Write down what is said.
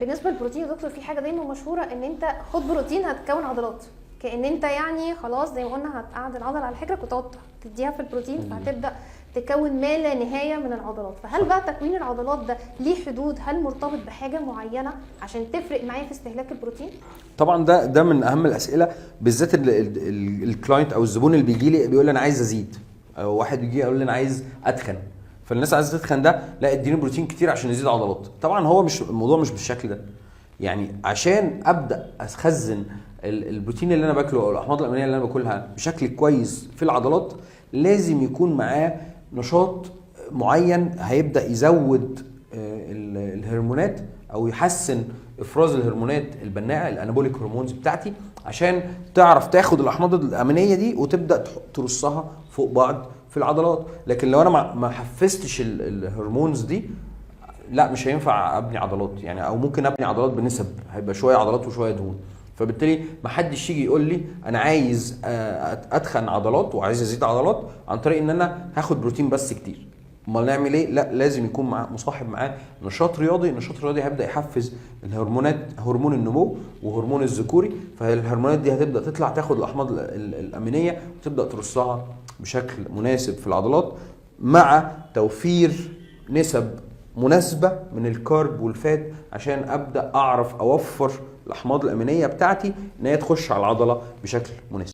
بالنسبه للبروتين يا دكتور، في حاجه دايما مشهوره ان انت خد بروتين هتكون عضلات، كأن انت يعني خلاص زي ما قلنا هتقعد العضله على حجرك وتقعد تديها في البروتين فهتبدا تكون ما لا نهايه من العضلات. فهل بقى تكوين العضلات ده ليه حدود؟ هل مرتبط بحاجه معينه عشان تفرق معايا في استهلاك البروتين؟ طبعا ده من اهم الاسئله، بالذات الكلاينت او الزبون اللي بيجي لي بيقول لي انا عايز ازيد، او واحد يجي يقول لي انا عايز اتخن. فالناس عايزه تتخن ده لا اديني بروتين كتير عشان يزيد عضلات. طبعا هو مش الموضوع مش بالشكل ده. يعني عشان ابدا اخزن البروتين اللي انا باكله او الاحماض الامينيه اللي انا باكلها بشكل كويس في العضلات، لازم يكون معاه نشاط معين هيبدا يزود الهرمونات او يحسن افراز الهرمونات البناءه الانابوليك هرمونز بتاعتي، عشان تعرف تاخد الاحماض الامينيه دي وتبدا ترصها فوق بعض في العضلات. لكن لو انا ما حفزتش الهرمونز دي، لا مش هينفع ابني عضلات يعني، او ممكن ابني عضلات بنسب، هيبقى شويه عضلات وشويه دهون. فبالتالي ما حدش يجي يقول لي انا عايز اتخن عضلات وعايز ازيد عضلات عن طريق ان انا هاخد بروتين بس كتير. امال نعمل ايه؟ لا لازم يكون مصاحب معاه نشاط رياضي. النشاط الرياضي هيبدا يحفز الهرمونات، هرمون النمو وهرمون الذكوري، فالهرمونات دي هتبدا تطلع تاخد الاحماض الامينيه وتبدا ترصها بشكل مناسب في العضلات، مع توفير نسب مناسبه من الكارب والفات عشان ابدا اعرف اوفر الاحماض الامينيه بتاعتي ان هي تخش على العضله بشكل مناسب.